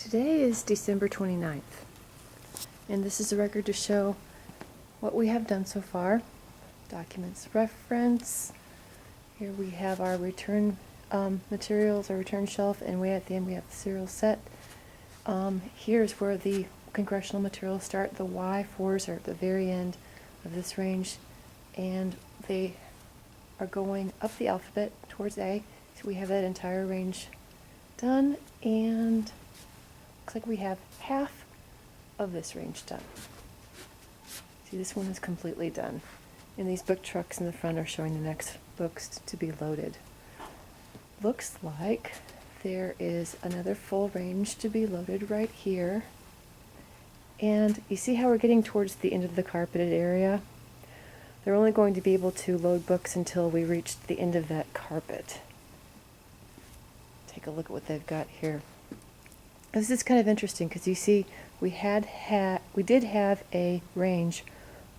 Today is December 29th, and this is a record to show what we have done so far. Documents reference. Here we have our return materials, our return shelf, and way at the end we have the serial set. Here's where the congressional materials start. The Y4s are at the very end of this range, and they are going up the alphabet towards A. So we have that entire range done, and looks like we have half of this range done. See, this one is completely done. And these book trucks in the front are showing the next books to be loaded. Looks like there is another full range to be loaded right here. And you see how we're getting towards the end of the carpeted area? They're only going to be able to load books until we reach the end of that carpet. Take a look at what they've got here. This is kind of interesting because you see we did have a range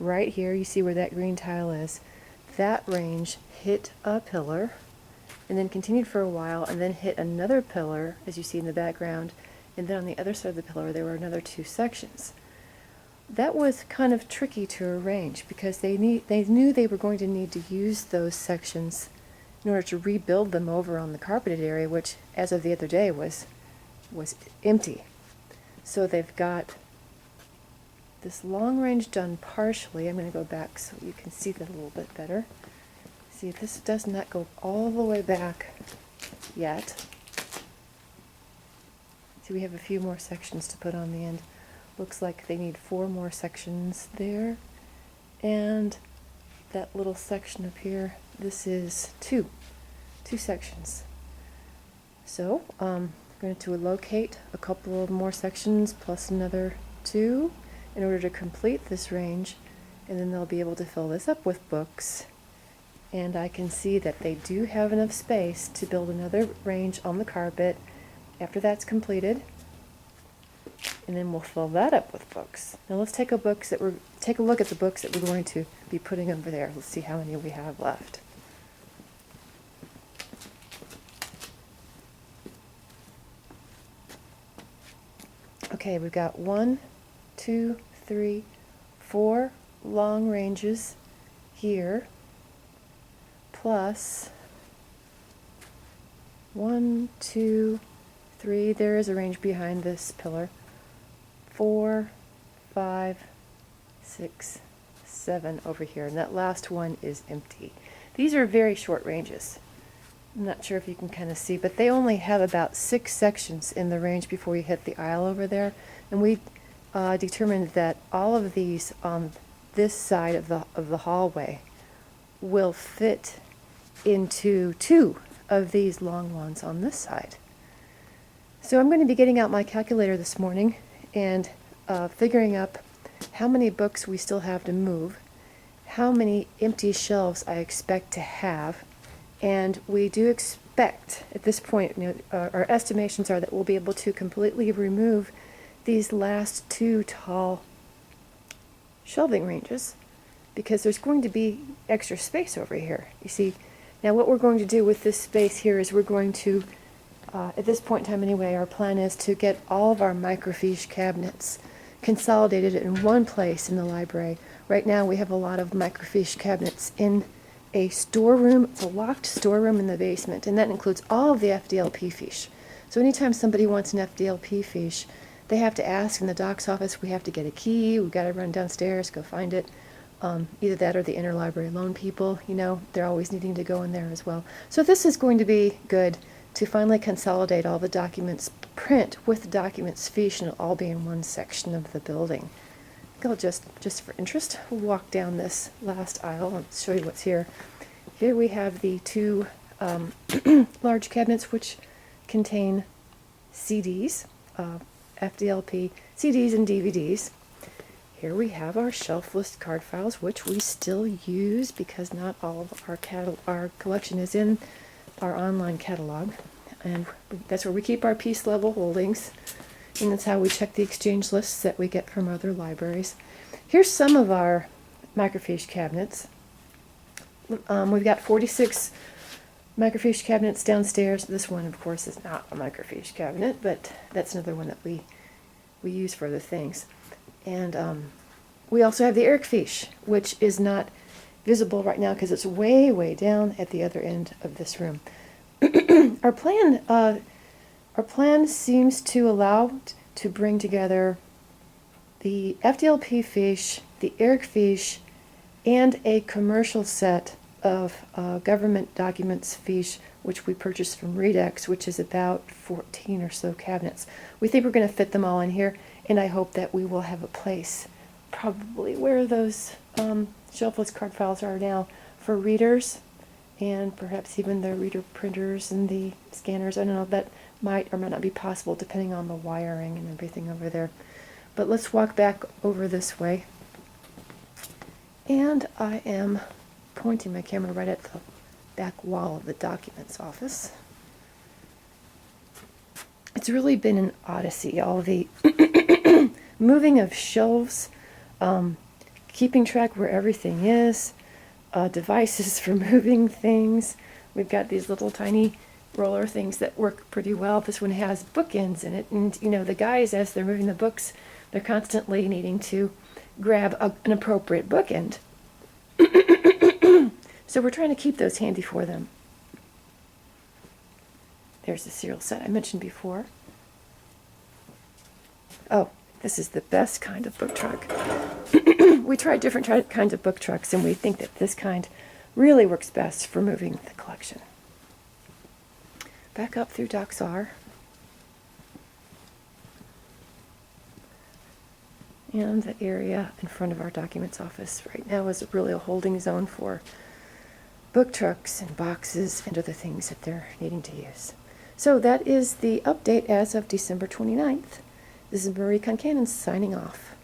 right here. You see where that green tile is. That range hit a pillar and then continued for a while and then hit another pillar, as you see in the background, and then on the other side of the pillar there were another two sections. That was kind of tricky to arrange because they knew they were going to need to use those sections in order to rebuild them over on the carpeted area, which as of the other day was empty. So they've got this long range done partially. I'm going to go back so you can see that a little bit better. See, this does not go all the way back yet. See, we have a few more sections to put on the end. Looks like they need 4 more sections there. And that little section up here, this is two sections. So, I'm going to locate a couple of more sections plus another 2 in order to complete this range, and then they'll be able to fill this up with books. And I can see that they do have enough space to build another range on the carpet after that's completed, and then we'll fill that up with books. Now let's take a look at the books that we're going to be putting over there. Let's see how many we have left. Okay, we've got 1, 2, 3, 4 long ranges here, plus 1, 2, 3, there is a range behind this pillar, 4, 5, 6, 7 over here, and that last one is empty. These are very short ranges. I'm not sure if you can kind of see, but they only have about 6 sections in the range before you hit the aisle over there. And we determined that all of these on this side of the hallway will fit into 2 of these long ones on this side. So I'm going to be getting out my calculator this morning and figuring up how many books we still have to move, how many empty shelves I expect to have. And we do expect, at this point, our estimations are that we'll be able to completely remove these last 2 tall shelving ranges because there's going to be extra space over here. You see, now what we're going to do with this space here is we're going to, at this point in time anyway, our plan is to get all of our microfiche cabinets consolidated in one place in the library. Right now we have a lot of microfiche cabinets in a storeroom. It's a locked storeroom in the basement, and that includes all of the FDLP fiche. So anytime somebody wants an FDLP fiche, they have to ask in the doc's office. We have to get a key. We've got to run downstairs, go find it. Either that or the interlibrary loan people, they're always needing to go in there as well. So this is going to be good to finally consolidate all the documents, print with the documents fiche, and it'll all be in one section of the building. I'll just for interest, we'll walk down this last aisle and show you what's here. Here we have the 2 large cabinets which contain CDs, FDLP CDs and DVDs. Here we have our shelf list card files, which we still use because not all of our collection is in our online catalog, and that's where we keep our piece level holdings. And that's how we check the exchange lists that we get from other libraries. Here's some of our microfiche cabinets. We've got 46 microfiche cabinets downstairs. This one, of course, is not a microfiche cabinet, but that's another one that we use for other things. And we also have the Eric Fiche, which is not visible right now because it's way, way down at the other end of this room. Our plan seems to allow to bring together the FDLP fiche, the Eric Fiche, and a commercial set of government documents fiche, which we purchased from Redex, which is about 14 or so cabinets. We think we're going to fit them all in here, and I hope that we will have a place, probably where those shelfless card files are now, for readers, and perhaps even the reader printers and the scanners. I don't know, that might or might not be possible depending on the wiring and everything over there. But let's walk back over this way. And I am pointing my camera right at the back wall of the documents office. It's really been an odyssey, all the moving of shelves, keeping track where everything is, devices for moving things. We've got these little tiny roller things that work pretty well. This one has bookends in it, and you know, the guys, as they're moving the books, they're constantly needing to grab an appropriate bookend. So we're trying to keep those handy for them. There's the serial set I mentioned before. Oh, this is the best kind of book truck. We tried different kinds of book trucks, and we think that this kind really works best for moving the collection. Back up through Docks R. And the area in front of our documents office right now is really a holding zone for book trucks and boxes and other things that they're needing to use. So that is the update as of December 29th. This is Marie Concannon signing off.